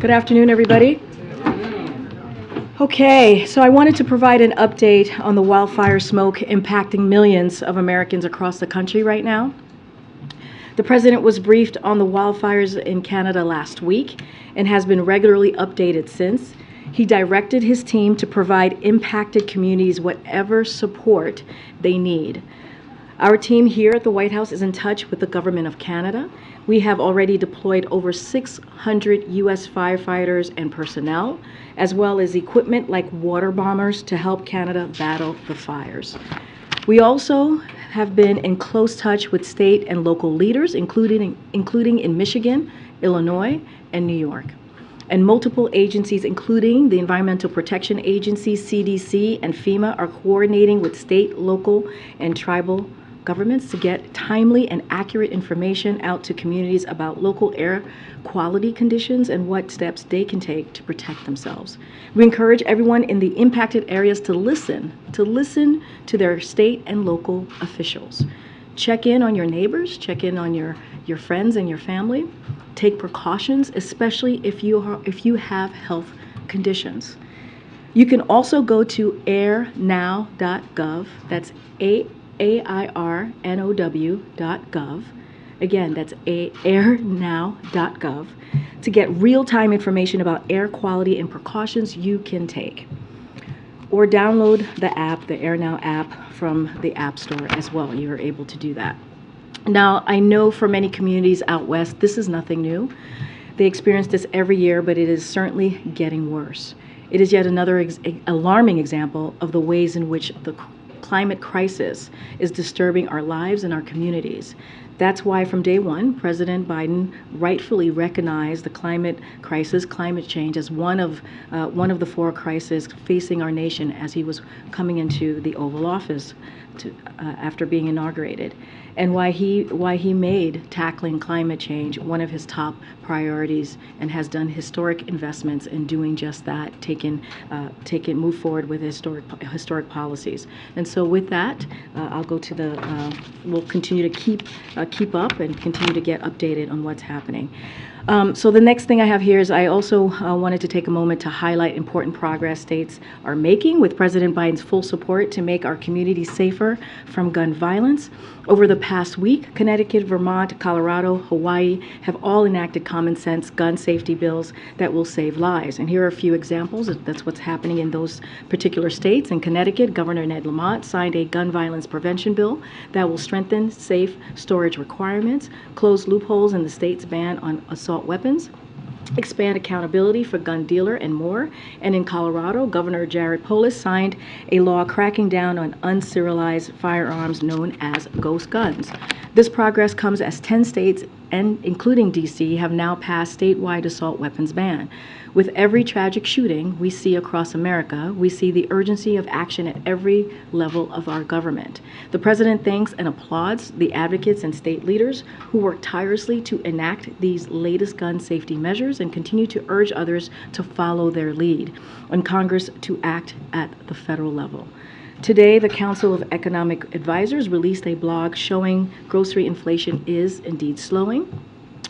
Good afternoon, everybody. Okay, so I wanted to provide an update on the wildfire smoke impacting millions of Americans across the country right now. The President was briefed on the wildfires in Canada last week and has been regularly updated since. He directed his team to provide impacted communities whatever support they need. Our team here at the White House is in touch with the Government of Canada. We have already deployed over 600 U.S. firefighters and personnel, as well as equipment like water bombers to help Canada battle the fires. We also have been in close touch with state and local leaders, including in Michigan, Illinois, and New York. And multiple agencies, including the Environmental Protection Agency, CDC, and FEMA, are coordinating with state, local, and tribal governments to get timely and accurate information out to communities about local air quality conditions and what steps they can take to protect themselves. We encourage everyone in the impacted areas to listen to their state and local officials. Check in on your neighbors, check in on your friends and your family. Take precautions, especially if you have health conditions. You can also go to airnow.gov. That's AIRNOW.gov. Again, that's airnow.gov to get real-time information about air quality and precautions you can take. Or download the app, the AirNow app, from the App Store as well. You are able to do that. Now, I know for many communities out west, this is nothing new. They experience this every year, but it is certainly getting worse. It is yet another alarming example of the ways in which the climate crisis is disturbing our lives and our communities. That's why from day one, President Biden rightfully recognized the climate crisis, climate change, as one of the four crises facing our nation as he was coming into the Oval Office after being inaugurated, and why he made tackling climate change one of his top priorities and has done historic investments in doing just that, move forward with historic policies. And so with that, I'll go to we'll continue to keep up and continue to get updated on what's happening. So the next thing I have here is I also wanted to take a moment to highlight important progress states are making with President Biden's full support to make our communities safer from gun violence. Over the past week, Connecticut, Vermont, Colorado, Hawaii have all enacted common sense gun safety bills that will save lives. And here are a few examples. That's what's happening in those particular states. In Connecticut, Governor Ned Lamont signed a gun violence prevention bill that will strengthen safe storage requirements, close loopholes in the state's ban on assault weapons, expand accountability for gun dealer, and more. And in Colorado, Governor Jared Polis signed a law cracking down on unserialized firearms known as ghost guns. This progress comes as 10 states, and including D.C., have now passed statewide assault weapons ban. With every tragic shooting we see across America, we see the urgency of action at every level of our government. The President thanks and applauds the advocates and state leaders who work tirelessly to enact these latest gun safety measures and continue to urge others to follow their lead, and Congress to act at the federal level. Today, the Council of Economic Advisors released a blog showing grocery inflation is indeed slowing,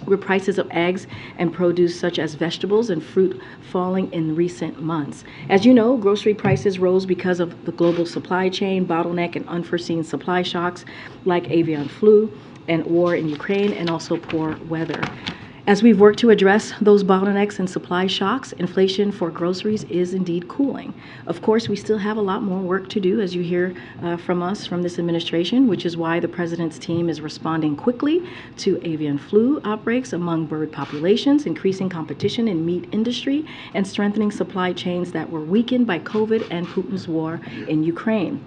with prices of eggs and produce such as vegetables and fruit falling in recent months. As you know, grocery prices rose because of the global supply chain bottleneck and unforeseen supply shocks like avian flu and war in Ukraine, and also poor weather. As we've worked to address those bottlenecks and supply shocks, inflation for groceries is indeed cooling. Of course, we still have a lot more work to do, as you hear from us, from this administration, which is why the President's team is responding quickly to avian flu outbreaks among bird populations, increasing competition in meat industry, and strengthening supply chains that were weakened by COVID and Putin's war in Ukraine.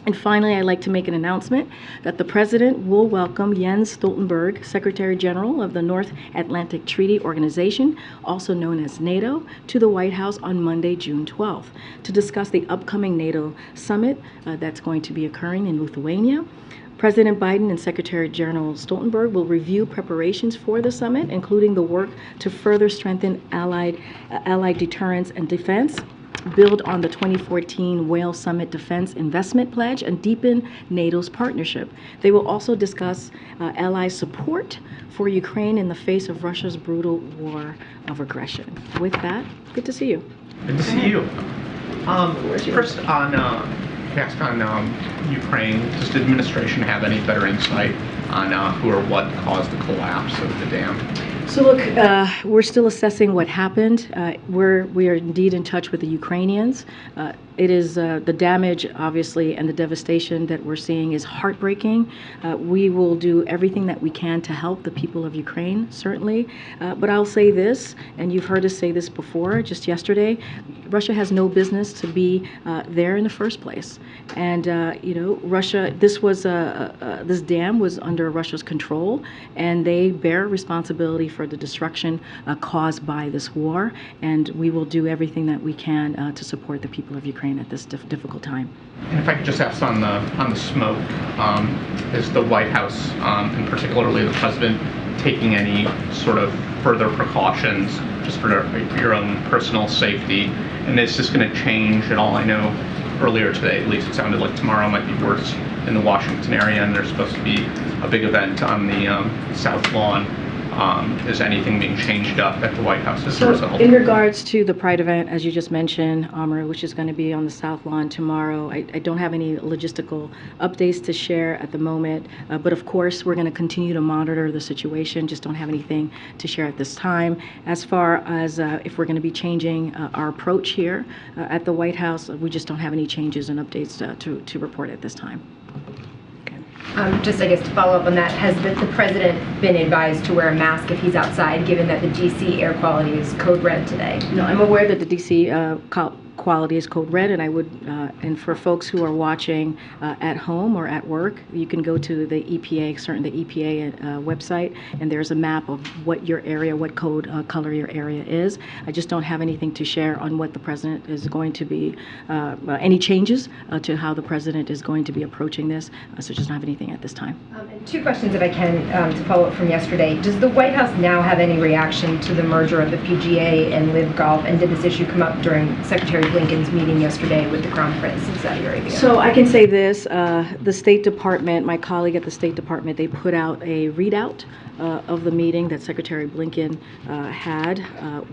And finally, I'd like to make an announcement that the President will welcome Jens Stoltenberg, Secretary General of the North Atlantic Treaty Organization, also known as NATO, to the White House on Monday, June 12th, to discuss the upcoming NATO summit that's going to be occurring in Lithuania. President Biden and Secretary General Stoltenberg will review preparations for the summit, including the work to further strengthen allied deterrence and defense, build on the 2014 Whale Summit Defense Investment Pledge, and deepen NATO's partnership. They will also discuss ally support for Ukraine in the face of Russia's brutal war of aggression. With that, good to see you. Good to see you. First on Ukraine, does the administration have any better insight on who or what caused the collapse of the dam? So look, we're still assessing what happened. We are indeed in touch with the Ukrainians. It is the damage, obviously, and the devastation that we're seeing is heartbreaking. We will do everything that we can to help the people of Ukraine, certainly. But I'll say this, and you've heard us say this before, just yesterday, Russia has no business to be there in the first place. And Russia, this dam was under Russia's control, and they bear responsibility for the destruction caused by this war. And we will do everything that we can to support the people of Ukraine at this difficult time. And if I could just ask on the smoke, is the White House, and particularly the President, taking any sort of further precautions just for your own personal safety? And is this going to change at all? I know earlier today, at least it sounded like tomorrow might be worse in the Washington area, and there's supposed to be a big event on the South Lawn. Is anything being changed up at the White House as a result? In regards to the Pride event, as you just mentioned, Amr, which is going to be on the South Lawn tomorrow, I don't have any logistical updates to share at the moment, but of course we're going to continue to monitor the situation, just don't have anything to share at this time. As far as if we're going to be changing our approach here at the White House, we just don't have any changes and updates to report at this time. Just, I guess, to follow up on that, has the president been advised to wear a mask if he's outside, given that the D.C. air quality is code red today? No, I'm aware that the D.C. quality is code red, and I would, and for folks who are watching at home or at work, you can go to the EPA, certainly the EPA website, and there's a map of what your area, what code color your area is. I just don't have anything to share on what the president is going to be, any changes to how the president is going to be approaching this, so just don't have anything at this time. And two questions, if I can, to follow up from yesterday. Does the White House now have any reaction to the merger of the PGA and Live Golf, and did this issue come up during Secretary Blinken's meeting yesterday with the Crown Prince of Saudi Arabia? So I can say this, the State Department, my colleague at the State Department, they put out a readout of the meeting that Secretary Blinken had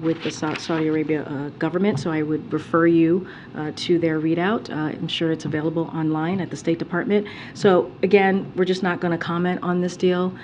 with the Saudi Arabia government. So I would refer you to their readout. I'm sure it's available online at the State Department. So again, we're just not going to comment on this deal.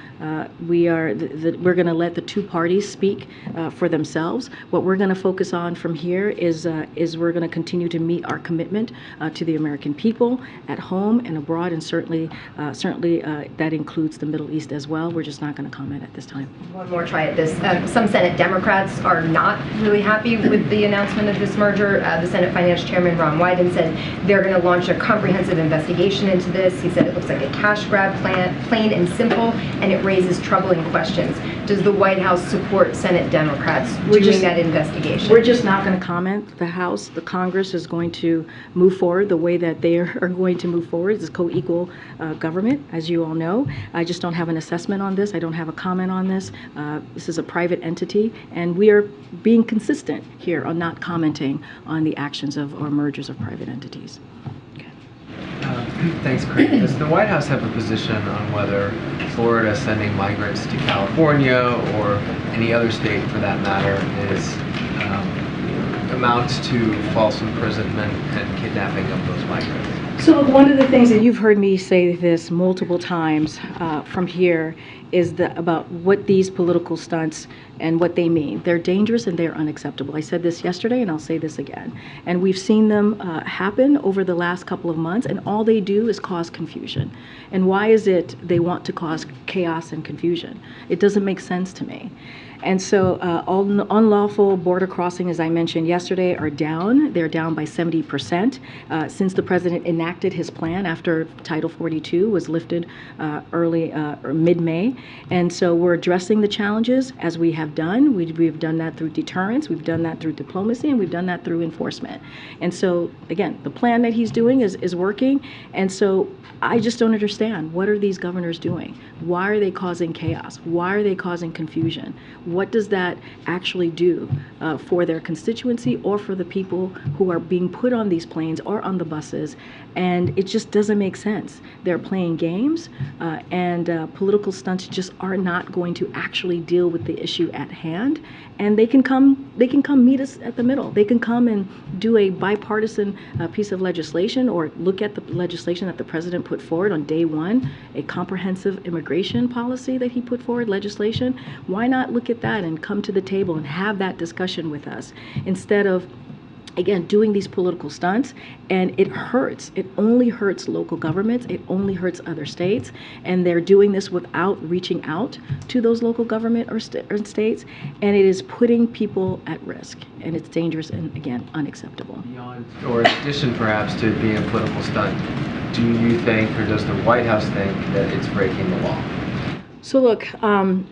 We're going to let the two parties speak for themselves. What we're going to focus on from here is we're going to continue to meet our commitment to the American people at home and abroad, and certainly that includes the Middle East as well. We're just not going to comment at this time. One more try at this. Some Senate Democrats are not really happy with the announcement of this merger. The Senate Finance Chairman Ron Wyden said they're going to launch a comprehensive investigation into this. He said it looks like a cash grab plan, plain and simple, and it raises troubling questions. Does the White House support Senate Democrats doing that investigation? We're just not going to comment. The House, the Congress is going to move forward the way that they are going to move forward. It's co-equal government, as you all know. I just don't have an assessment on this. I don't have a comment on this. This is a private entity, and we are being consistent here on not commenting on the actions of or mergers of private entities. Okay. Thanks, Karine. Does the White House have a position on whether Florida sending migrants to California or any other state, for that matter, amounts to false imprisonment and kidnapping of those migrants? So one of the things that you've heard me say this multiple times from here is about what these political stunts and what they mean. They're dangerous and they're unacceptable. I said this yesterday and I'll say this again. And we've seen them happen over the last couple of months, and all they do is cause confusion. And why is it they want to cause chaos and confusion? It doesn't make sense to me. And so all unlawful border crossing, as I mentioned yesterday, are down. They're down by 70% since the president enacted his plan after Title 42 was lifted early or mid-May. And so we're addressing the challenges as we have done. We've done that through deterrence, we've done that through diplomacy, and we've done that through enforcement. And so, again, the plan that he's doing is working. And so I just don't understand. What are these governors doing? Why are they causing chaos? Why are they causing confusion? What does that actually do for their constituency or for the people who are being put on these planes or on the buses? And it just doesn't make sense. They're playing games, and political stunts just are not going to actually deal with the issue at hand. And they can come meet us at the middle. They can come and do a bipartisan piece of legislation, or look at the legislation that the president put forward on day one, a comprehensive immigration policy that he put forward, legislation. Why not look at that and come to the table and have that discussion with us, instead of, again, doing these political stunts? And it hurts. It only hurts local governments. It only hurts other states. And they're doing this without reaching out to those local government or states. And it is putting people at risk. And it's dangerous and, again, unacceptable. Beyond, or in addition perhaps to it being a political stunt, do you think, or does the White House think, that it's breaking the law? So look, I'm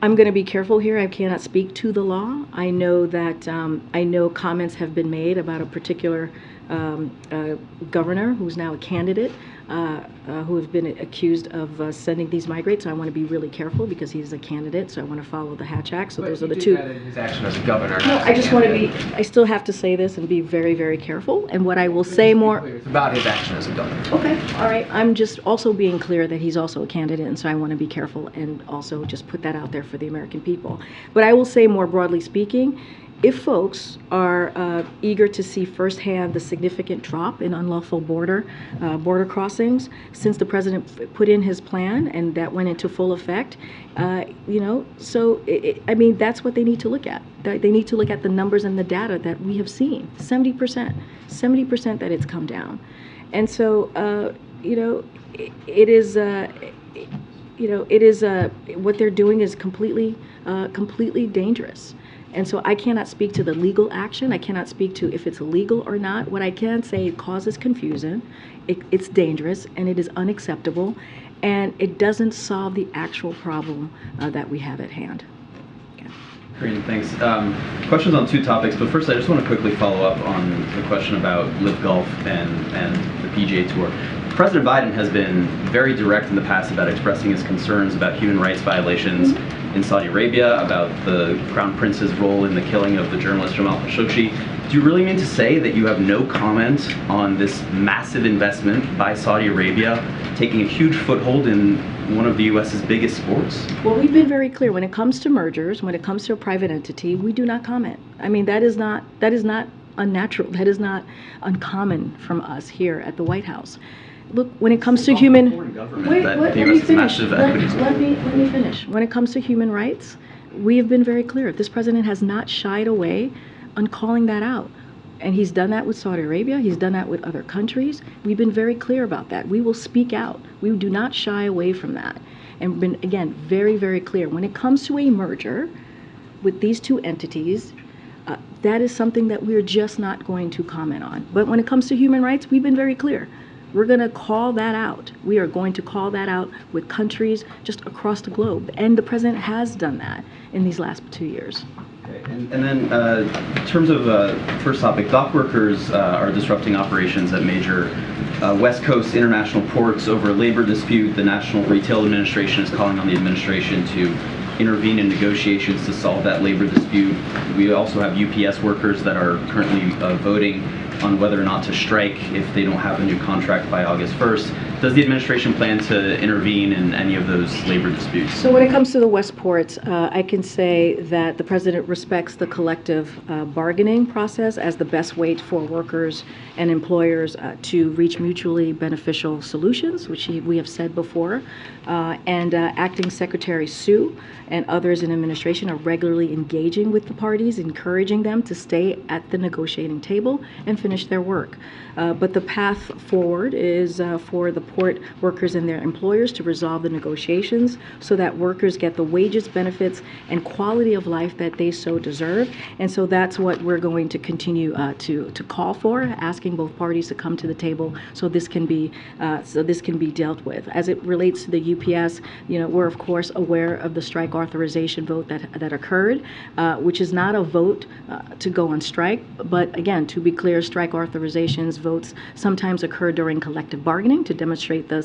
going to be careful here. I cannot speak to the law. I know that I know comments have been made about a particular governor who's now a candidate, who have been accused of sending these migrants. So I want to be really careful because he's a candidate. So I want to follow the Hatch Act. So those are the two. That in his action as a governor. No, I just want to be. I still have to say this and be very, very careful. And what I will say more. It's about his action as a governor. Okay, all right. I'm just also being clear that he's also a candidate, and so I want to be careful and also just put that out there for the American people. But I will say, more broadly speaking, if folks are eager to see firsthand the significant drop in unlawful border crossings since the president put in his plan and that went into full effect, so I mean, that's what they need to look at. They need to look at the numbers and the data that we have seen. 70% that it's come down. And so, it is what they're doing is completely dangerous. And so I cannot speak to the legal action. I cannot speak to if it's illegal or not. What I can say, it causes confusion, it's dangerous, and it is unacceptable, and it doesn't solve the actual problem that we have at hand. Karine, thanks. Questions on two topics, but first I just want to quickly follow up on the question about Live Golf and the PGA Tour. President Biden has been very direct in the past about expressing his concerns about human rights violations in Saudi Arabia, about the Crown Prince's role in the killing of the journalist Jamal Khashoggi. Do you really mean to say that you have no comment on this massive investment by Saudi Arabia, taking a huge foothold in one of the U.S.'s biggest sports? Well, we've been very clear. When it comes to mergers, when it comes to a private entity, we do not comment. I mean, that is not unnatural. That is not uncommon from us here at the White House. Look, when it comes to human, let me finish. Let me finish. When it comes to human rights, we have been very clear. This president has not shied away on calling that out. And he's done that with Saudi Arabia. He's done that with other countries. We've been very clear about that. We will speak out. We do not shy away from that. And been, again, very, very clear. When it comes to a merger with these two entities, that is something that we're just not going to comment on. But when it comes to human rights, we've been very clear. We're going to call that out. We are going to call that out with countries just across the globe. And the president has done that in these last 2 years. Okay. And then in terms of first topic, dock workers are disrupting operations at major West Coast international ports over a labor dispute. The National Retail Administration is calling on the administration to intervene in negotiations to solve that labor dispute. We also have UPS workers that are currently voting on whether or not to strike if they don't have a new contract by August 1st. Does the administration plan to intervene in any of those labor disputes? So when it comes to the West ports, I can say that the president respects the collective bargaining process as the best way for workers and employers to reach mutually beneficial solutions, which we have said before. And Acting Secretary Sue and others in administration are regularly engaging with the parties, encouraging them to stay at the negotiating table and finish finish their work. But the path forward is for the port workers and their employers to resolve the negotiations so that workers get the wages, benefits, and quality of life that they so deserve. And so that's what we're going to continue to call for, asking both parties to come to the table so this can be dealt with. As it relates to the UPS, we're of course aware of the strike authorization vote that occurred, which is not a vote to go on strike. But again, to be clear, strike authorizations votes sometimes occur during collective bargaining to demonstrate the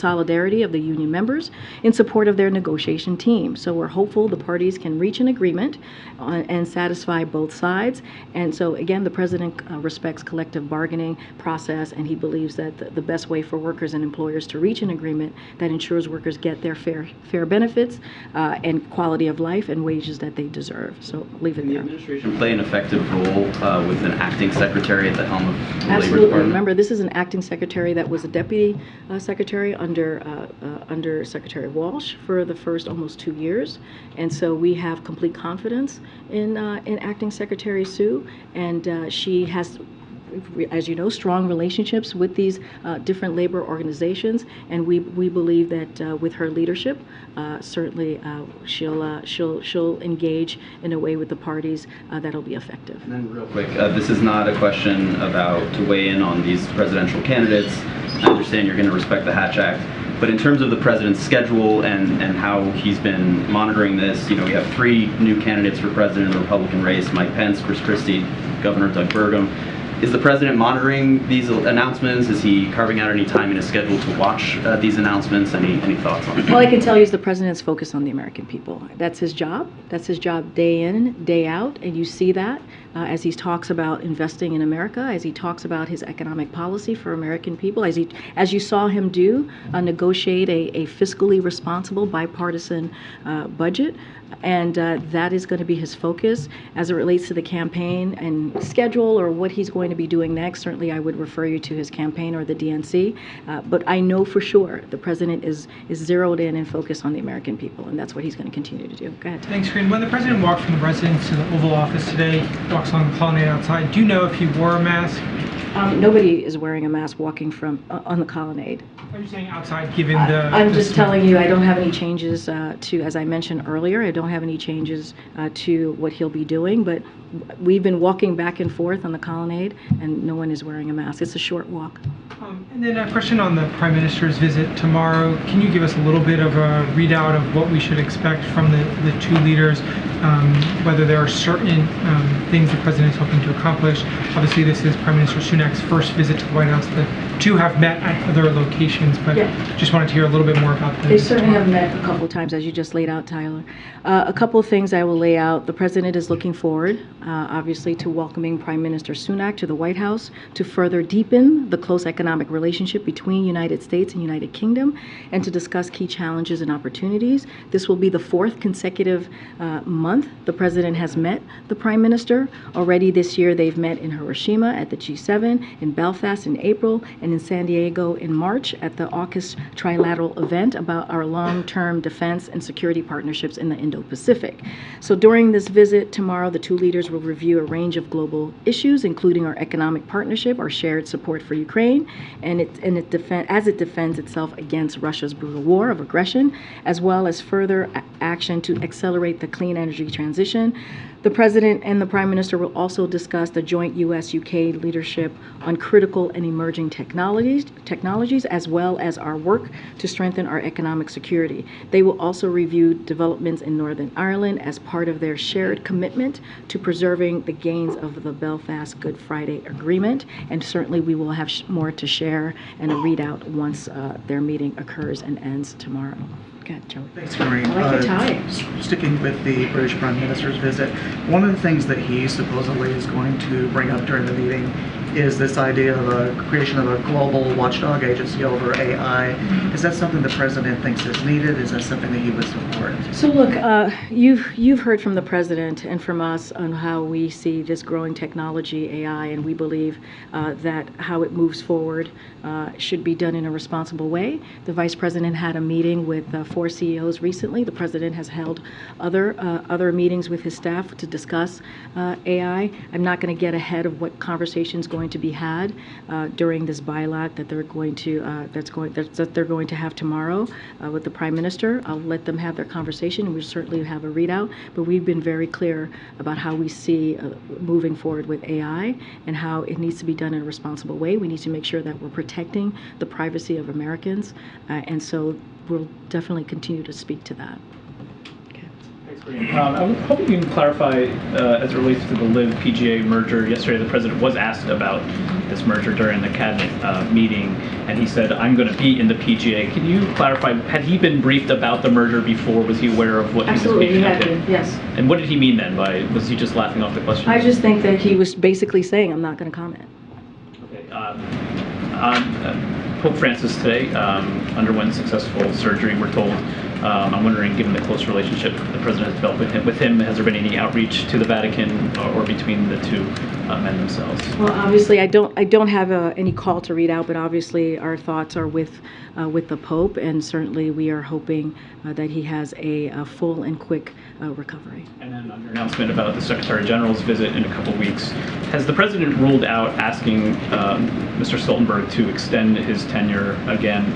solidarity of the union members in support of their negotiation team. So we're hopeful the parties can reach an agreement and satisfy both sides. And so again, the president respects collective bargaining process, and he believes that the best way for workers and employers to reach an agreement that ensures workers get their fair benefits and quality of life and wages that they deserve. So I'll leave it Can the there. administration play an effective role with an acting secretary at the helm of the Labor Absolutely. Department? Remember, this is an acting secretary that was a deputy secretary under Secretary Walsh for the first almost 2 years, and so we have complete confidence in acting Secretary Sue, and she has, as you know, strong relationships with these different labor organizations, and we believe that with her leadership, certainly she'll engage in a way with the parties that'll be effective. And then real quick, this is not a question about to weigh in on these presidential candidates. I understand you're going to respect the Hatch Act, but in terms of the president's schedule and how he's been monitoring this, we have 3 new candidates for president in the Republican race: Mike Pence, Chris Christie, Governor Doug Burgum. Is the president monitoring these announcements? Is he carving out any time in his schedule to watch these announcements? Any thoughts on it? All I can tell you is the president's focused on the American people. That's his job. That's his job day in, day out, and you see that as he talks about investing in America, as he talks about his economic policy for American people, as you saw him do, negotiate a fiscally responsible bipartisan budget. And that is going to be his focus as it relates to the campaign and schedule or what he's going to be doing next. Certainly, I would refer you to his campaign or the DNC. But I know for sure the president is zeroed in and focused on the American people, and that's what he's going to continue to do. Go ahead. Thanks, Karine. When the president walked from the residence to the Oval Office today, walks along the colonnade outside, do you know if he wore a mask? Nobody is wearing a mask walking from on the colonnade. Are you saying outside, given the... I'm just telling you, I don't have any changes to, as I mentioned earlier, I don't have any changes to what he'll be doing, but we've been walking back and forth on the colonnade, and no one is wearing a mask. It's a short walk. And then a question on the Prime Minister's visit tomorrow. Can you give us a little bit of a readout of what we should expect from the 2 leaders, whether there are certain things the President is hoping to accomplish? Obviously, this is Prime Minister Sunak's first visit to the White House. The 2 have met at other locations, but just wanted to hear a little bit more about this. They certainly have met a couple of times, as you just laid out, Tyler. A couple of things I will lay out. The President is looking forward, obviously, to welcoming Prime Minister Sunak to the White House to further deepen the close economic relationship between United States and United Kingdom and to discuss key challenges and opportunities. This will be the 4th consecutive month the President has met the Prime Minister. Already this year, they've met in Hiroshima at the G7, in Belfast in April, and in San Diego in March at the AUKUS trilateral event about our long-term defense and security partnerships in the Indo-Pacific. So during this visit tomorrow, the 2 leaders will review a range of global issues, including our economic partnership, our shared support for Ukraine, and as it defends itself against Russia's brutal war of aggression, as well as further action to accelerate the clean energy transition. The President and the Prime Minister will also discuss the joint U.S.-UK leadership on critical and emerging technologies, as well as our work to strengthen our economic security. They will also review developments in Northern Ireland as part of their shared commitment to preserving the gains of the Belfast Good Friday Agreement, and certainly we will have more to share and a readout once their meeting occurs and ends tomorrow. Go ahead, Joey. Thanks, Karine. I like your tie. Sticking with the British Prime Minister's visit, one of the things that he supposedly is going to bring up during the meeting is this idea of a creation of a global watchdog agency over AI. Is that something the president thinks is needed? Is that something that he would support? So look, you've heard from the president and from us on how we see this growing technology, AI, and we believe that how it moves forward should be done in a responsible way. The vice president had a meeting with 4 CEOs recently. The president has held other meetings with his staff to discuss AI. I'm not going to get ahead of what conversations going going to be had during this bilat that they're going to that they're going to have tomorrow with the Prime Minister. I'll let them have their conversation, and we certainly have a readout. But we've been very clear about how we see moving forward with AI and how it needs to be done in a responsible way. We need to make sure that we're protecting the privacy of Americans, and so we'll definitely continue to speak to that. I was hoping you can clarify as it relates to the Live PGA merger. Yesterday, the president was asked about this merger during the cabinet meeting, and he said, "I'm going to be in the PGA." Can you clarify? Had he been briefed about the merger before? Was he aware of what Absolutely, he was he speaking had been, yes. And what did he mean then? By was he just laughing off the question? I just think that he was basically saying, "I'm not going to comment." Okay. Pope Francis today underwent successful surgery, we're told. I'm wondering, given the close relationship the president has developed with him, has there been any outreach to the Vatican or between the two men themselves? Well, obviously, I don't have any call to read out, but obviously our thoughts are with the Pope, and certainly we are hoping that he has a full and quick recovery. And then on your announcement about the Secretary General's visit in a couple weeks, has the president ruled out asking Mr. Stoltenberg to extend his tenure again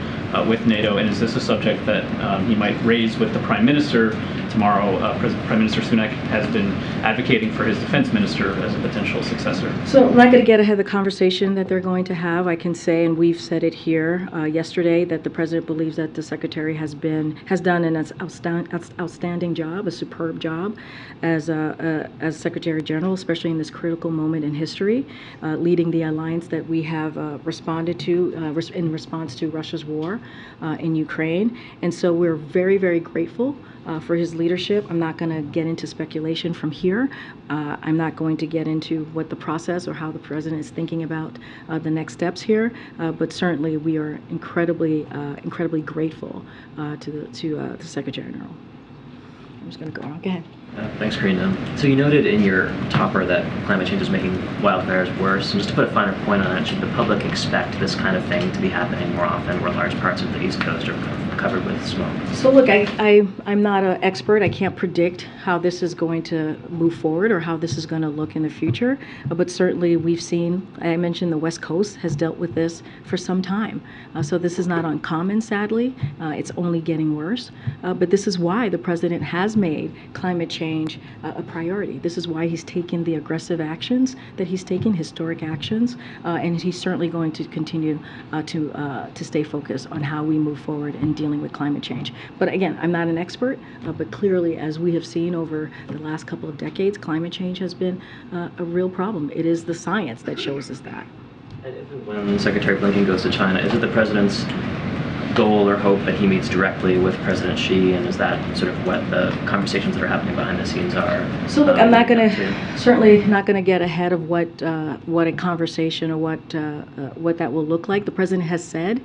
with NATO, and is this a subject that he might raise with the Prime Minister tomorrow? Prime Minister Sunak has been advocating for his defense minister as a potential successor. So I'm not going to get ahead of the conversation that they're going to have. I can say, and we've said it here yesterday, that the president believes that the secretary has done an outstanding job, a superb job as Secretary General, especially in this critical moment in history, leading the alliance that we have responded to in response to Russia's war in Ukraine. And so we're very, very grateful for his leadership. I'm not going to get into speculation from here. I'm not going to get into what the process or how the president is thinking about the next steps here. But certainly, we are incredibly grateful to the Secretary General. I'm just going to go on. Go ahead. Thanks, Karine. So you noted in your topper that climate change is making wildfires worse. And just to put a finer point on it, should the public expect this kind of thing to be happening more often where large parts of the East Coast are covered with smoke? So look, I'm not an expert. I can't predict how this is going to move forward or how this is going to look in the future. But certainly we've seen, I mentioned the West Coast has dealt with this for some time. So this is not uncommon, sadly. It's only getting worse. But this is why the president has made climate change a priority. This is why he's taken the aggressive actions that he's taken, historic actions, and he's certainly going to continue to stay focused on how we move forward in dealing with climate change. But again, I'm not an expert, but clearly, as we have seen over the last couple of decades, climate change has been a real problem. It is the science that shows us that. And if and when Secretary Blinken goes to China, is it the president's goal or hope that he meets directly with President Xi, and is that sort of what the conversations that are happening behind the scenes are? So look, I'm not going to, certainly not going to get ahead of what a conversation or what that will look like. The president has said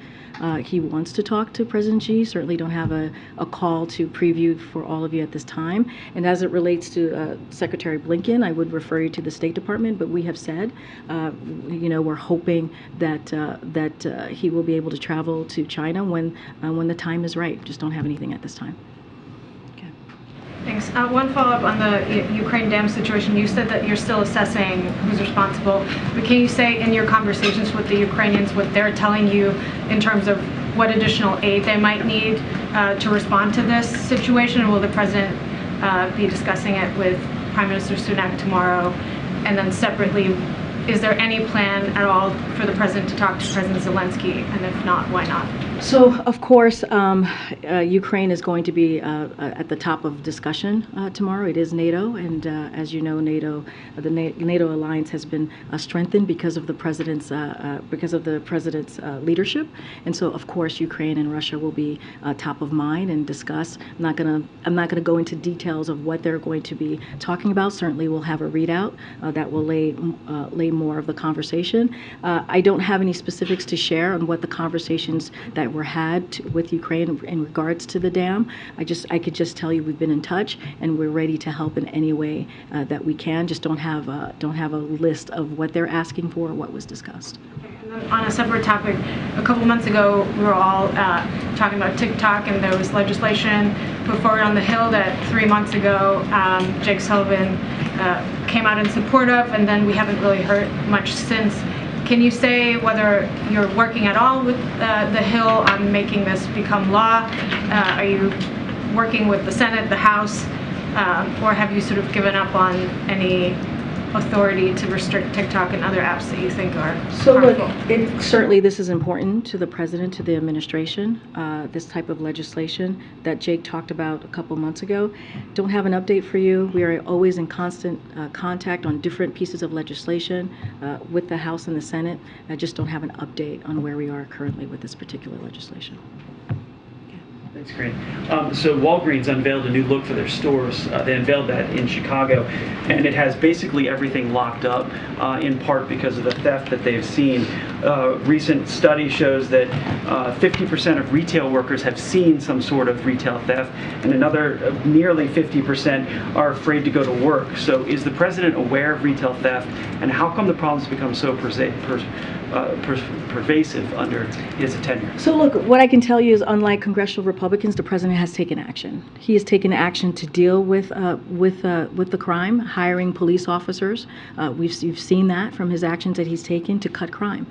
he wants to talk to President Xi. Certainly don't have a call to preview for all of you at this time. And as it relates to Secretary Blinken, I would refer you to the State Department, but we have said, we're hoping that he will be able to travel to China when the time is right. Just don't have anything at this time. Okay. Thanks. One follow-up on the Ukraine dam situation. You said that you're still assessing who's responsible, but can you say in your conversations with the Ukrainians what they're telling you in terms of what additional aid they might need to respond to this situation? Will the president be discussing it with Prime Minister Sunak tomorrow? And then separately, is there any plan at all for the president to talk to President Zelensky? And if not, why not? So, of course, Ukraine is going to be at the top of discussion tomorrow. It is NATO, and as you know, the NATO alliance has been strengthened because of the president's leadership. And so, of course, Ukraine and Russia will be top of mind and discuss. I'm not gonna go into details of what they're going to be talking about. Certainly, we'll have a readout that will lay more of the conversation. I don't have any specifics to share on what the conversations that were had with Ukraine in regards to the dam. I could just tell you we've been in touch and we're ready to help in any way that we can. Just don't have a list of what they're asking for or what was discussed. And then on a separate topic, a couple months ago, we were all talking about TikTok, and there was legislation put forward on the Hill that 3 months ago, Jake Sullivan came out in support of, and then we haven't really heard much since. Can you say whether you're working at all with the Hill on making this become law? Are you working with the Senate, the House, or have you sort of given up on any authority to restrict TikTok and other apps that you think are So look, harmful? certainly this is important to the president, to the administration, this type of legislation that Jake talked about a couple months ago. Don't have an update for you. We are always in constant contact on different pieces of legislation with the House and the Senate. I just don't have an update on where we are currently with this particular legislation. Thanks, Karine. So Walgreens unveiled a new look for their stores. They unveiled that in Chicago, and it has basically everything locked up, in part because of the theft that they've seen. Recent study shows that 50% of retail workers have seen some sort of retail theft, and another nearly 50% are afraid to go to work. So is the president aware of retail theft, and how come the problems become so pervasive under his tenure? So look, what I can tell you is, unlike congressional Republicans, the president has taken action. He has taken action to deal with the crime, hiring police officers. You've seen that from his actions that he's taken to cut crime.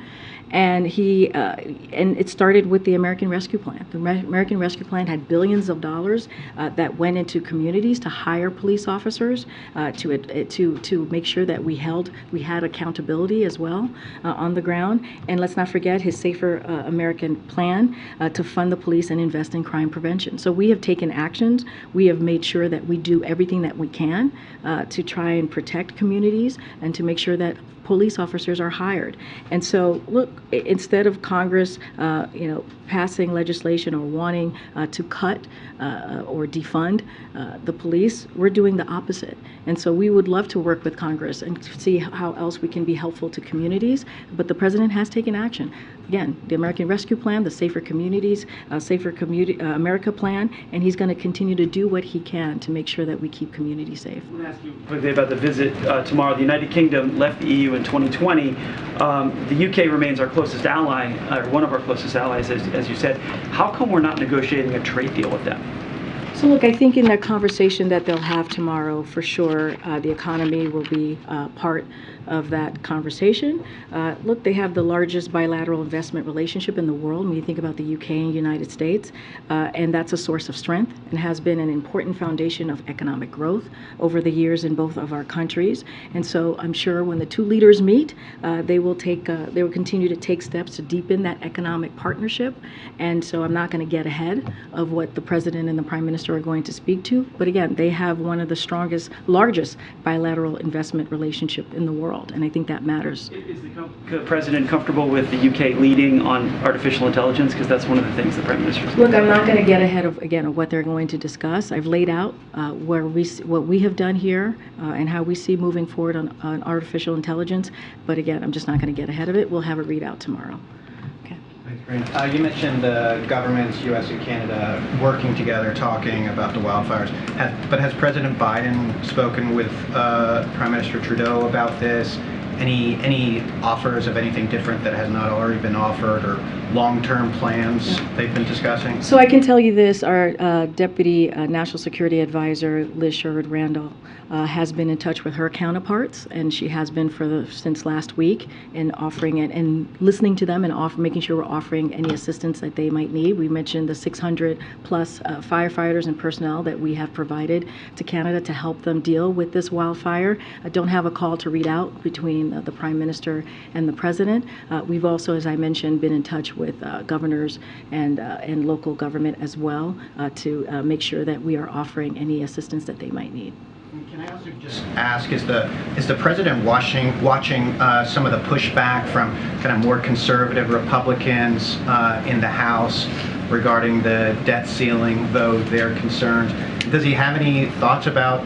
And and it started with the American Rescue Plan. The American Rescue Plan had billions of dollars that went into communities to hire police officers to make sure that we had accountability as well on the ground. And let's not forget his Safer American Plan to fund the police and invest in crime prevention. So we have taken actions. We have made sure that we do everything that we can to try and protect communities and to make sure that police officers are hired. And so, look, instead of Congress, passing legislation or wanting to cut or defund the police, we're doing the opposite. And so we would love to work with Congress and see how else we can be helpful to communities. But the president has taken action. Again, the American Rescue Plan, the Safer Communities, America Plan, and he's going to continue to do what he can to make sure that we keep communities safe. I want to ask you quickly about the visit tomorrow. The United Kingdom left the EU in 2020. The UK remains our closest ally, or one of our closest allies, as you said. How come we're not negotiating a trade deal with them? So look, I think in that conversation that they'll have tomorrow, for sure, the economy will be part of that conversation. Look, they have the largest bilateral investment relationship in the world when you think about the UK and United States, and that's a source of strength and has been an important foundation of economic growth over the years in both of our countries. And so I'm sure when the two leaders meet, they will continue to take steps to deepen that economic partnership. And so I'm not going to get ahead of what the president and the prime minister are going to speak to. But again, they have one of the largest bilateral investment relationship in the world. And I think that matters. Is the president comfortable with the UK leading on artificial intelligence? Because that's one of the things the prime minister is. Look, I'm not going to get ahead of what they're going to discuss. I've laid out what we have done here and how we see moving forward on artificial intelligence. But again, I'm just not going to get ahead of it. We'll have a readout tomorrow. Thanks, Karine. You mentioned the governments, U.S. and Canada, working together, talking about the wildfires. But has President Biden spoken with Prime Minister Trudeau about this? Any offers of anything different that has not already been offered, or long-term plans they've been discussing? So I can tell you this: our Deputy National Security Advisor, Liz Sherwood-Randall, has been in touch with her counterparts, and she has been since last week, in offering it and listening to them and making sure we're offering any assistance that they might need. We mentioned the 600 plus firefighters and personnel that we have provided to Canada to help them deal with this wildfire. I don't have a call to read out between the Prime Minister and the President. We've also, as I mentioned, been in touch with governors and local government as well to make sure that we are offering any assistance that they might need. Can I also just ask, is the president watching some of the pushback from kind of more conservative Republicans in the House regarding the debt ceiling vote, their concerns? Does he have any thoughts about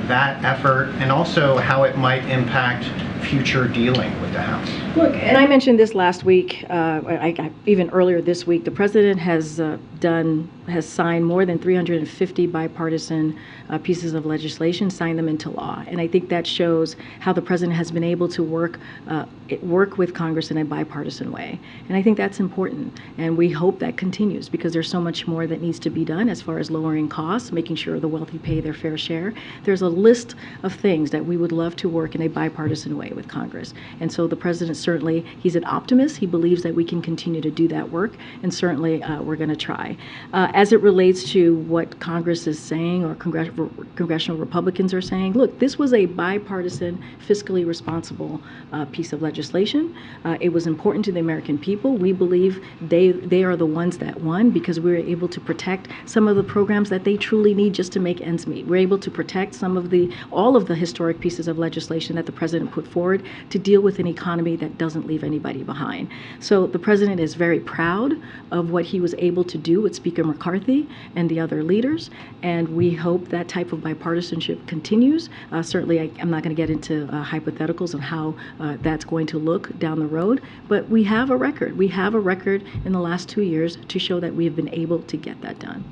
that effort, and also how it might impact future dealing with the House? Look, and I mentioned this last week, even earlier this week, the president has signed more than 350 bipartisan pieces of legislation, signed them into law. And I think that shows how the president has been able to work with Congress in a bipartisan way. And I think that's important. And we hope that continues, because there's so much more that needs to be done as far as lowering costs, making sure the wealthy pay their fair share. There's a list of things that we would love to work in a bipartisan way with Congress. And so the president certainly, he's an optimist. He believes that we can continue to do that work, and certainly we're going to try. As it relates to what Congress is saying or congressional Republicans are saying, look, this was a bipartisan, fiscally responsible piece of legislation. It was important to the American people. We believe they are the ones that won because we were able to protect some of the programs that they truly need just to make ends meet. We're able to protect all of the historic pieces of legislation that the president put forward to deal with an economy that doesn't leave anybody behind. So the president is very proud of what he was able to do with Speaker McCarthy and the other leaders, and we hope that type of bipartisanship continues. Certainly, I'm not going to get into hypotheticals on how that's going to look down the road, but we have a record. We have a record in the last 2 years to show that we have been able to get that done.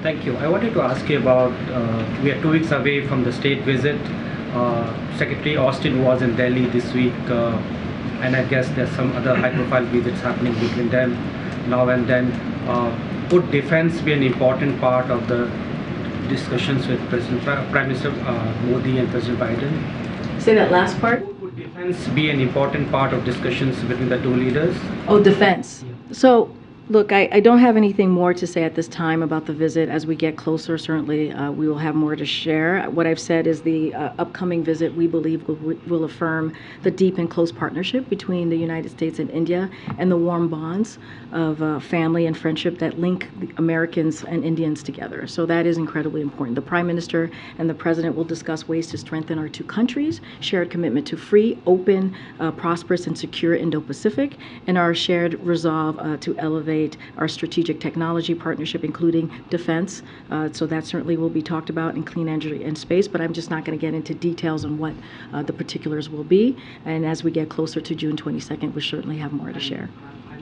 Thank you. I wanted to ask you about, we are 2 weeks away from the state visit. Secretary Austin was in Delhi this week, and I guess there's some other high-profile visits happening between them now and then. Would defense be an important part of the discussions with Prime Minister Modi and President Biden? Say that last part. Would defense be an important part of discussions between the two leaders? Oh, defense. So, look, I don't have anything more to say at this time about the visit. As we get closer, certainly we will have more to share. What I've said is the upcoming visit, we believe, will affirm the deep and close partnership between the United States and India and the warm bonds of family and friendship that link Americans and Indians together. So that is incredibly important. The Prime Minister and the President will discuss ways to strengthen our two countries, shared commitment to free, open, prosperous, and secure Indo-Pacific, and our shared resolve to elevate our strategic technology partnership, including defense. So that certainly will be talked about in clean energy and space, but I'm just not going to get into details on what the particulars will be. And as we get closer to June 22nd, we'll certainly have more to share.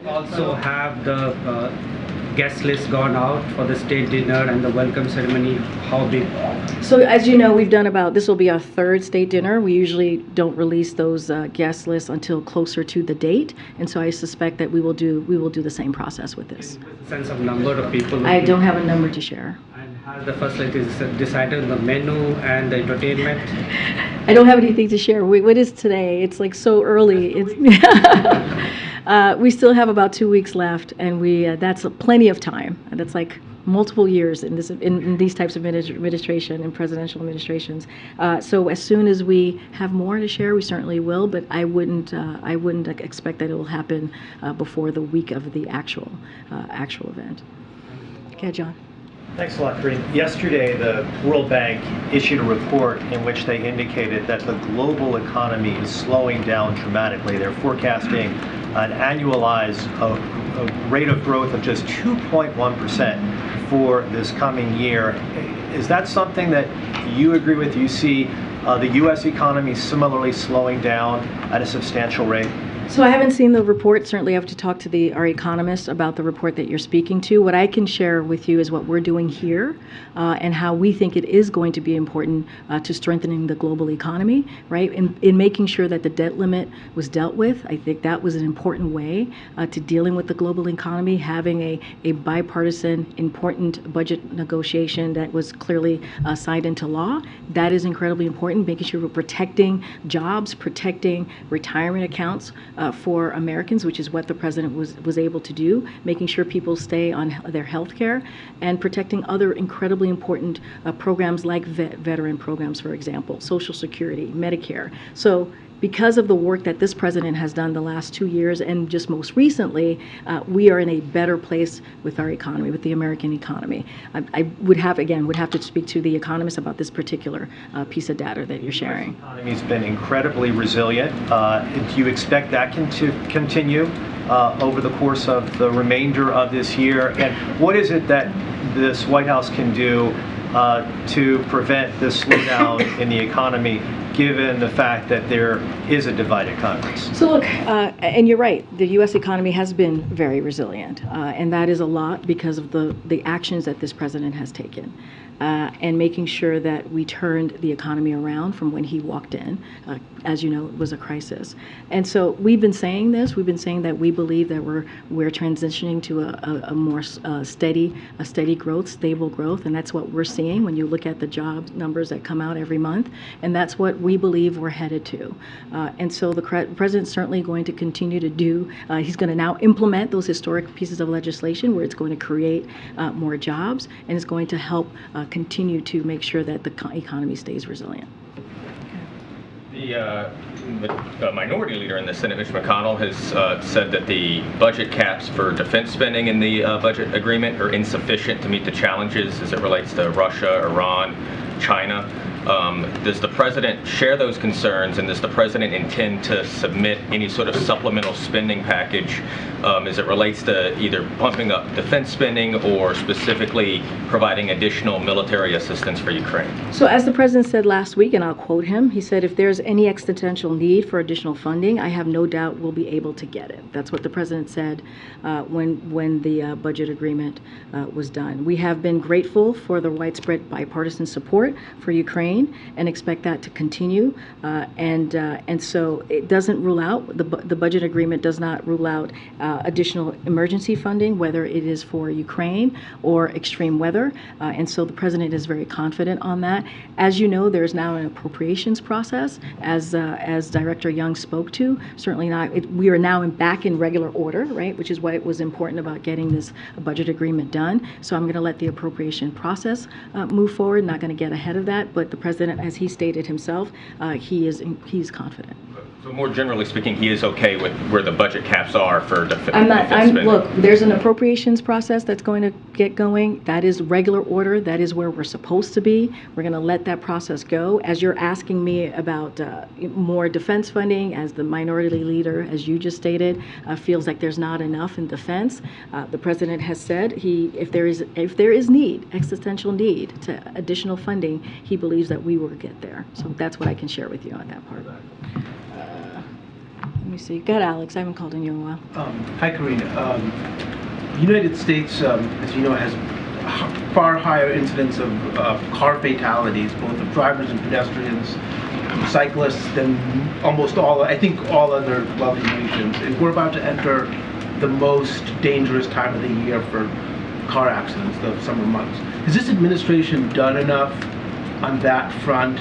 Also have the guest list gone out for the state dinner and the welcome ceremony? How big? So as you know, we've done this will be our third state dinner. We usually don't release those guest lists until closer to the date, and so I suspect that we will do the same process with this. Sense of number of people? I don't have a number to share. And has the First Lady decided on the menu and the entertainment? I don't have anything to share. What is today? It's like so early. We still have about 2 weeks left, and that's plenty of time. And that's like multiple years in these types of administration and presidential administrations. So as soon as we have more to share, we certainly will. But I wouldn't expect that it will happen before the week of the actual event. Okay, John. Thanks a lot, Karine. Yesterday, the World Bank issued a report in which they indicated that the global economy is slowing down dramatically. They're forecasting an annualized rate of growth of just 2.1% for this coming year. Is that something that you agree with? You see the U.S. economy similarly slowing down at a substantial rate? So I haven't seen the report. Certainly I have to talk to our economists about the report that you're speaking to. What I can share with you is what we're doing here and how we think it is going to be important to strengthening the global economy, right? In making sure that the debt limit was dealt with. I think that was an important way to dealing with the global economy, having a bipartisan, important budget negotiation that was clearly signed into law. That is incredibly important, making sure we're protecting jobs, protecting retirement accounts for Americans, which is what the president was able to do, making sure people stay on their health care, and protecting other incredibly important programs like veteran programs, for example, Social Security, Medicare. So because of the work that this president has done the last 2 years and just most recently, we are in a better place with our economy, with the American economy. I would have to speak to the economists about this particular piece of data that you're sharing. The economy has been incredibly resilient. Do you expect that to continue over the course of the remainder of this year? And what is it that this White House can do to prevent this slowdown in the economy, given the fact that there is a divided Congress? So look, and you're right, the U.S. economy has been very resilient, and that is a lot because of the actions that this president has taken. And making sure that we turned the economy around from when he walked in. As you know, it was a crisis. And so we've been saying this. We've been saying that we believe that we're transitioning to a more steady growth, stable growth, and that's what we're seeing when you look at the job numbers that come out every month. And that's what we believe we're headed to. And so the president's certainly going to continue to do, he's going to now implement those historic pieces of legislation where it's going to create more jobs, and it's going to help continue to make sure that the economy stays resilient. The minority leader in the Senate, Mitch McConnell, has said that the budget caps for defense spending in the budget agreement are insufficient to meet the challenges as it relates to Russia, Iran, China. Does the president share those concerns, and does the president intend to submit any sort of supplemental spending package as it relates to either pumping up defense spending or specifically providing additional military assistance for Ukraine? So as the president said last week, and I'll quote him, he said, if there's any existential need for additional funding, I have no doubt we'll be able to get it. That's what the president said when the budget agreement was done. We have been grateful for the widespread bipartisan support for Ukraine and expect that to continue. And so it doesn't rule out, the budget agreement does not rule out additional emergency funding, whether it is for Ukraine or extreme weather. And so the president is very confident on that. As you know, there's now an appropriations process, as Director Young spoke to. Certainly not, we are now back in regular order, right, which is why it was important about getting this budget agreement done. So I'm going to let the appropriation process move forward, not going to get ahead of that, but the president, as he stated himself, he's confident. So more generally speaking, he is okay with where the budget caps are for defense spending? Look, there's an appropriations process that's going to get going. That is regular order. That is where we're supposed to be. We're going to let that process go. As you're asking me about more defense funding, as the minority leader, as you just stated, feels like there's not enough in defense. The president has said if there is need, existential need to additional funding, he believes that we will get there. So that's what I can share with you on that part. Let me see. Got Alex. I haven't called on you in a while. Hi, Karine. The United States, as you know, has far higher incidence of car fatalities, both of drivers and pedestrians, cyclists, than almost all, I think, all other wealthy nations. And we're about to enter the most dangerous time of the year for car accidents, the summer months. Has this administration done enough on that front?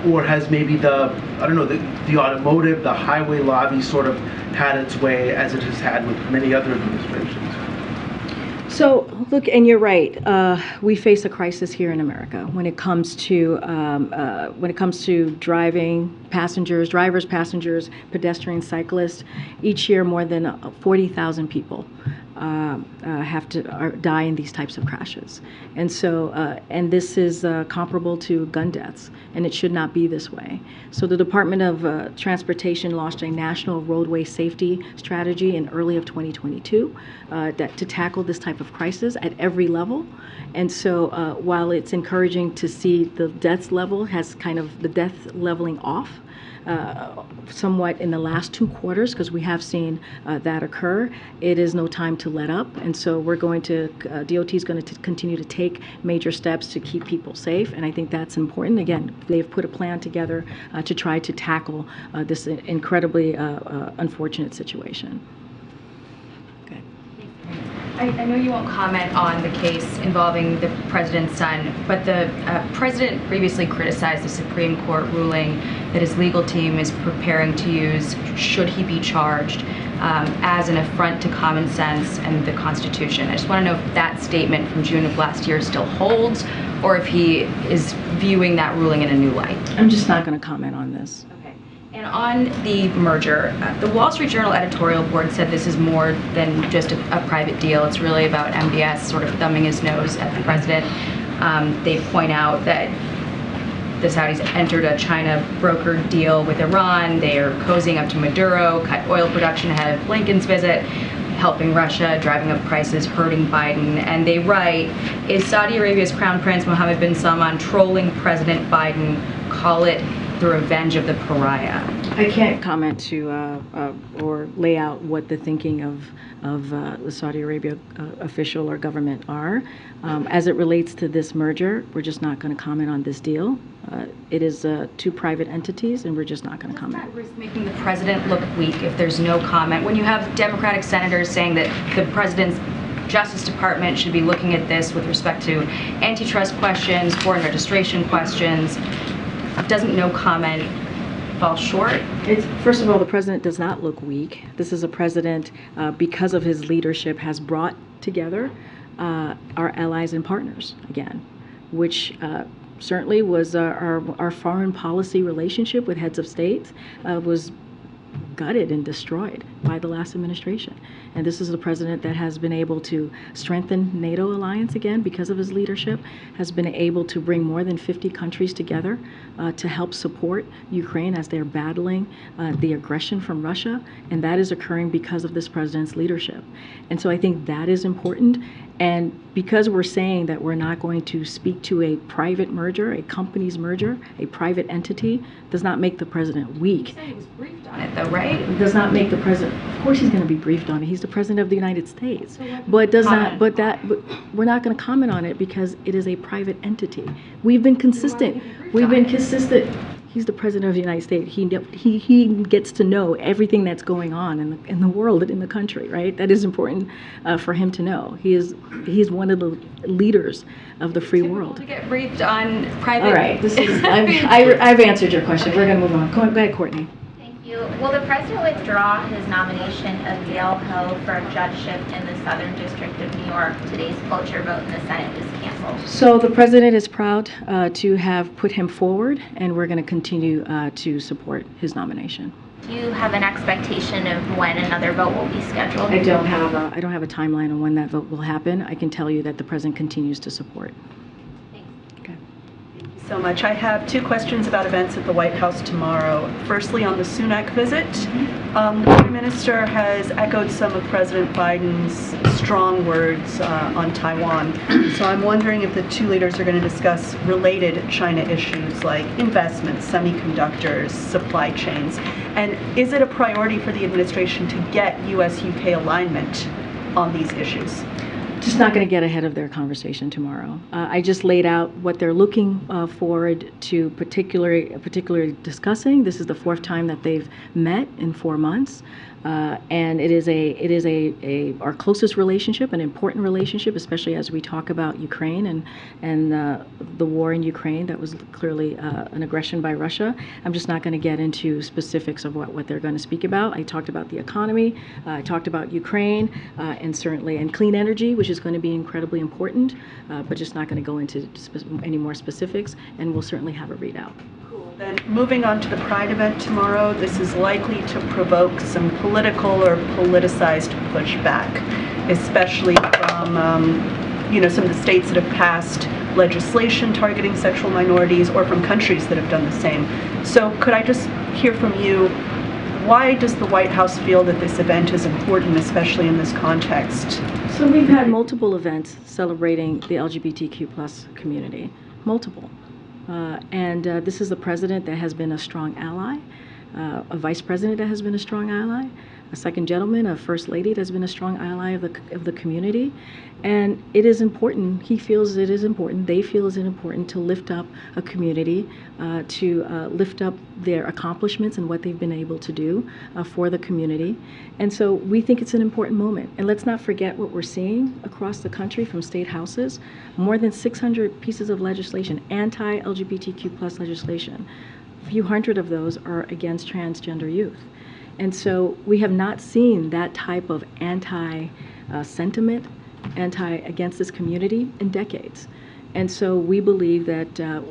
Or has maybe the automotive, the highway lobby sort of had its way as it has had with many other administrations? So look, and you're right. We face a crisis here in America when it comes to driving, drivers, passengers, pedestrians, cyclists. Each year, more than 40,000 people die in these types of crashes, and so and this is comparable to gun deaths, and it should not be this way. So the Department of Transportation launched a national roadway safety strategy in early of 2022 to tackle this type of crisis at every level. And so while it's encouraging to see the death leveling off somewhat in the last 2 quarters, because we have seen that occur, it is no time to let up. And so we're going to, DOT is going to continue to take major steps to keep people safe. And I think that's important. Again, they've put a plan together to try to tackle this incredibly unfortunate situation. I know you won't comment on the case involving the president's son, but the president previously criticized the Supreme Court ruling that his legal team is preparing to use, should he be charged, as an affront to common sense and the Constitution. I just want to know if that statement from June of last year still holds, or if he is viewing that ruling in a new light. I'm just not going to comment on this. And on the merger, the Wall Street Journal editorial board said this is more than just a private deal. It's really about MBS sort of thumbing his nose at the president. They point out that the Saudis entered a China brokered deal with Iran. They are cozying up to Maduro, cut oil production ahead of Blinken's visit, helping Russia, driving up prices, hurting Biden. And they write, is Saudi Arabia's Crown Prince Mohammed bin Salman trolling President Biden? Call it the revenge of the pariah. I can't comment to or lay out what the thinking of the Saudi Arabia official or government are. As it relates to this merger, we're just not going to comment on this deal. It is 2 private entities, and we're just not going to comment. Does that risk making the president look weak if there's no comment? When you have Democratic senators saying that the president's Justice Department should be looking at this with respect to antitrust questions, foreign registration questions, doesn't no comment fall short? First of all, the president does not look weak. This is a president, because of his leadership, has brought together our allies and partners again, which certainly was our foreign policy relationship with heads of states was gutted and destroyed by the last administration. And this is a president that has been able to strengthen NATO alliance again because of his leadership, has been able to bring more than 50 countries together to help support Ukraine as they're battling the aggression from Russia. And that is occurring because of this president's leadership. And so I think that is important. And because we're saying that we're not going to speak to a private merger, a company's merger, a private entity, does not make the president weak. You said he was briefed on it though, right? It does not make the president. Of course, he's going to be briefed on it. He's the president of the United States. But does not. But we're not going to comment on it because it is a private entity. We've been consistent. We've been consistent. He's the president of the United States. He gets to know everything that's going on in the world and in the country, right? That is important for him to know. He's one of the leaders of the free world. To get briefed on private. All right, I've answered your question. We're going to move on. Go ahead, Courtney. Will the president withdraw his nomination of Gail Ho for a judgeship in the Southern District of New York? Today's cloture vote in the Senate is canceled. So the president is proud to have put him forward, and we're going to continue to support his nomination. Do you have an expectation of when another vote will be scheduled? I don't have a timeline on when that vote will happen. I can tell you that the president continues to support. So much. I have two questions about events at the White House tomorrow. Firstly, on the Sunak visit, the Prime Minister has echoed some of President Biden's strong words on Taiwan. So I'm wondering if the two leaders are going to discuss related China issues like investments, semiconductors, supply chains. And is it a priority for the administration to get U.S.-UK alignment on these issues? Just not going to get ahead of their conversation tomorrow. I just laid out what they're looking forward to particularly discussing. This is the fourth time that they've met in 4 months. And it is our closest relationship, an important relationship, especially as we talk about Ukraine and the war in Ukraine. That was clearly an aggression by Russia. I'm just not going to get into specifics of what they're going to speak about. I talked about the economy, I talked about Ukraine, and certainly clean energy, which is going to be incredibly important, but just not going to go into any more specifics. And we'll certainly have a readout. Then moving on to the Pride event tomorrow, this is likely to provoke some political or politicized pushback, especially from some of the states that have passed legislation targeting sexual minorities or from countries that have done the same. So could I just hear from you, why does the White House feel that this event is important, especially in this context? So we've had multiple events celebrating the LGBTQ+ community, multiple. And this is a president that has been a strong ally, a vice president that has been a strong ally, a second gentleman, a first lady that's been a strong ally of the community. And it is important, he feels it is important, they feel it is important to lift up a community, to lift up their accomplishments and what they've been able to do for the community. And so we think it's an important moment. And let's not forget what we're seeing across the country from state houses. More than 600 pieces of legislation, anti-LGBTQ+ legislation. A few hundred of those are against transgender youth. And so we have not seen that type of anti-sentiment, against this community in decades. And so we believe that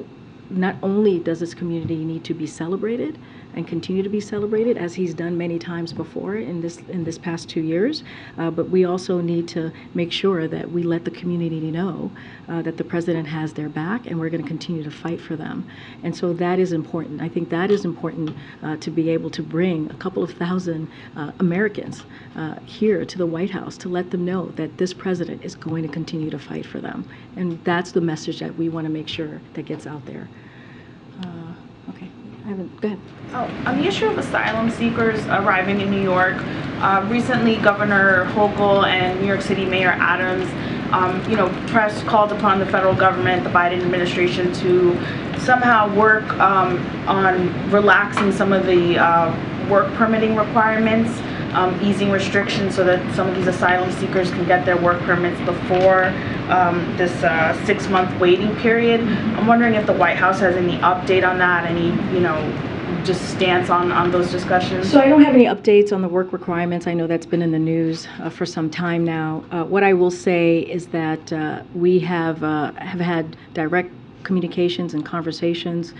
not only does this community need to be celebrated and continue to be celebrated, as he's done many times before in this past 2 years, but we also need to make sure that we let the community know that the president has their back, and we're going to continue to fight for them. And so that is important. I think that is important to be able to bring a couple of thousand Americans here to the White House to let them know that this president is going to continue to fight for them. And that's the message that we want to make sure that gets out there. Go ahead. On the issue of asylum seekers arriving in New York, recently Governor Hochul and New York City Mayor Adams, press called upon the federal government, the Biden administration, to somehow work on relaxing some of the work permitting requirements easing restrictions so that some of these asylum seekers can get their work permits before this 6-month waiting period. I'm wondering if the White House has any update on that, any, just stance on those discussions? So I don't have any updates on the work requirements. I know that's been in the news for some time now. What I will say is that we have had direct communications and conversations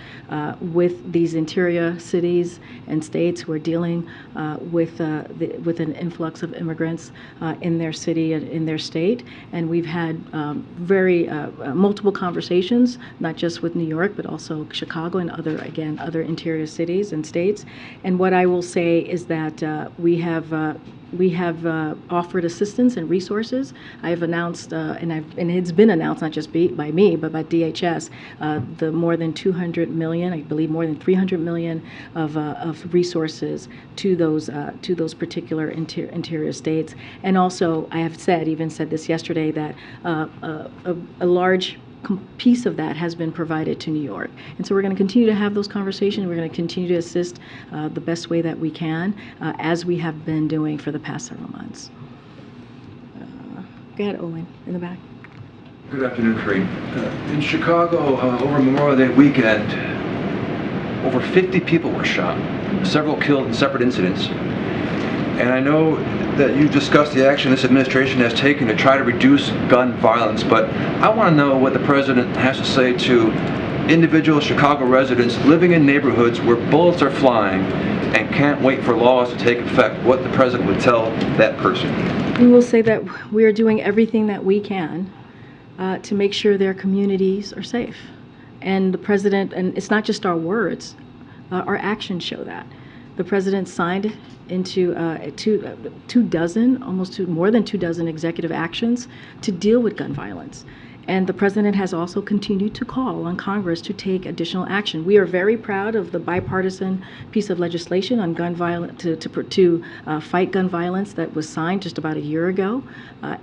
with these interior cities and states who are dealing with an influx of immigrants in their city and in their state. And we've had very multiple conversations, not just with New York, but also Chicago and other interior cities and states. And what I will say is that we have offered assistance and resources. I have announced, and it's been announced not just by me, but by DHS, the more than 200 million, I believe more than 300 million of resources to those particular interior states. And also, I have even said this yesterday, that a large piece of that has been provided to New York. And so we're going to continue to have those conversations. We're going to continue to assist the best way that we can, as we have been doing for the past several months. Go ahead, Owen, in the back. Good afternoon, Karine. In Chicago, over Memorial Day weekend, over 50 people were shot, several killed in separate incidents. And I know that you discussed the action this administration has taken to try to reduce gun violence, but I want to know what the president has to say to individual Chicago residents living in neighborhoods where bullets are flying and can't wait for laws to take effect. What the president would tell that person. We will say that we are doing everything that we can to make sure their communities are safe. And the president, and it's not just our words, our actions show that. The president signed into more than 24 executive actions to deal with gun violence. And the president has also continued to call on Congress to take additional action. We are very proud of the bipartisan piece of legislation on gun violence to fight gun violence that was signed just about a year ago.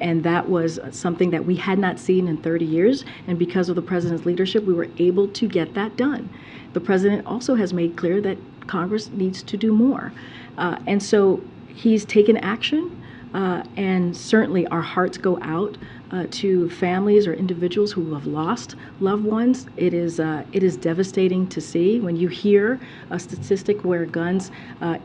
And that was something that we had not seen in 30 years. And because of the president's leadership, we were able to get that done. The president also has made clear that Congress needs to do more. And so he's taken action, and certainly our hearts go out to families or individuals who have lost loved ones. It is devastating to see when you hear a statistic where guns are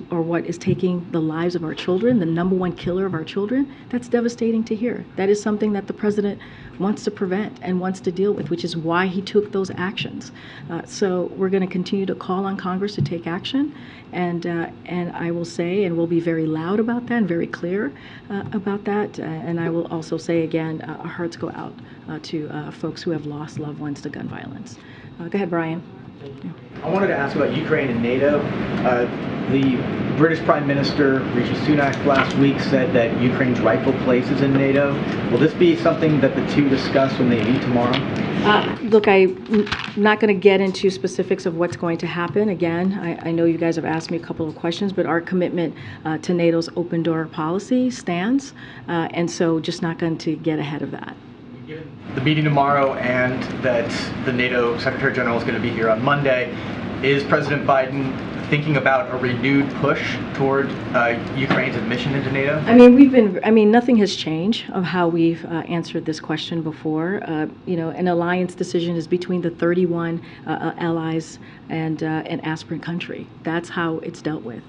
what is taking the lives of our children, the #1 killer of our children. That's devastating to hear. That is something that the president wants to prevent and wants to deal with, which is why he took those actions. So we're going to continue to call on Congress to take action, and I will say, and we'll be very loud about that and very clear about that. And I will also say again, our hearts go out to folks who have lost loved ones to gun violence. Go ahead, Brian. I wanted to ask about Ukraine and NATO. The British Prime Minister, Rishi Sunak, last week said that Ukraine's rightful place is in NATO. Will this be something that the two discuss when they meet tomorrow? Look, I'm not going to get into specifics of what's going to happen. Again, I know you guys have asked me a couple of questions, but our commitment to NATO's open door policy stands, and so just not going to get ahead of that. The meeting tomorrow, and that the NATO Secretary General is going to be here on Monday. Is President Biden thinking about a renewed push toward Ukraine's admission into NATO? Nothing has changed of how we've answered this question before. An alliance decision is between the 31 allies and an aspirant country. That's how it's dealt with.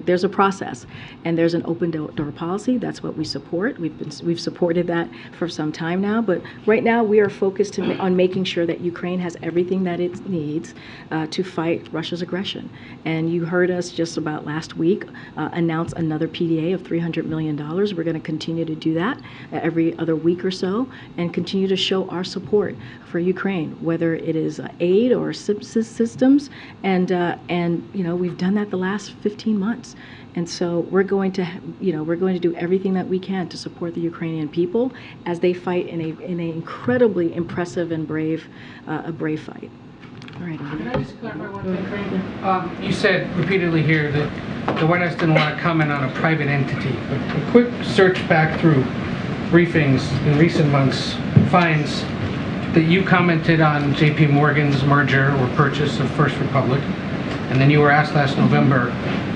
There's a process, and there's an open door policy. That's what we support. We've supported that for some time now, but right now we are focused on making sure that Ukraine has everything that it needs to fight Russia's aggression. And you heard us just about last week announce another PDA of $300 million. We're going to continue to do that every other week or so, and continue to show our support for Ukraine, whether it is aid or systems. And we've done that the last 15 months. And so we're going to do everything that we can to support the Ukrainian people as they fight in an incredibly impressive and brave fight. All right. Can I just clarify one thing, Karine? You said repeatedly here that the White House didn't want to comment on a private entity, but a quick search back through briefings in recent months finds that you commented on J.P. Morgan's merger or purchase of First Republic, And then you were asked last November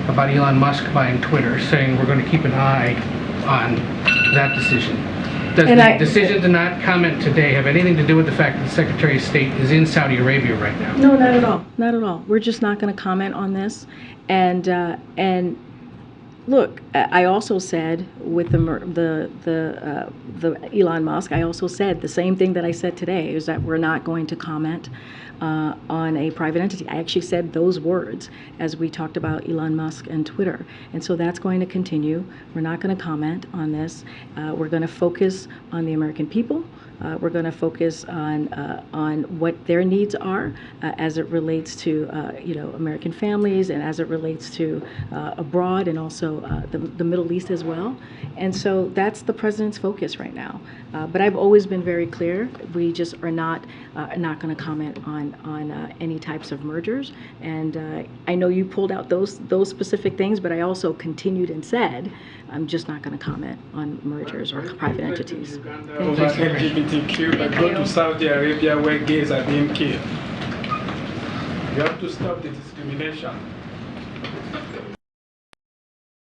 about Elon Musk buying Twitter, saying we're going to keep an eye on that decision. Does the decision to not comment today have anything to do with the fact that the Secretary of State is in Saudi Arabia right now? No, not at all. Not at all. We're just not going to comment on this. And look, I also said with the Elon Musk, I also said the same thing that I said today, is that we're not going to comment on a private entity. I actually said those words as we talked about Elon Musk and Twitter. And so that's going to continue. We're not going to comment on this. We're going to focus on the American people. We're going to focus on what their needs are as it relates to American families, and as it relates to abroad, and also the Middle East as well. And so that's the president's focus right now. But I've always been very clear. We just are not going to comment on any types of mergers. And I know you pulled out those specific things, but I also continued and said I'm just not going to comment on mergers or private entities. Over LGBTQ, but go to Saudi Arabia where gays are being killed. You have to stop the discrimination.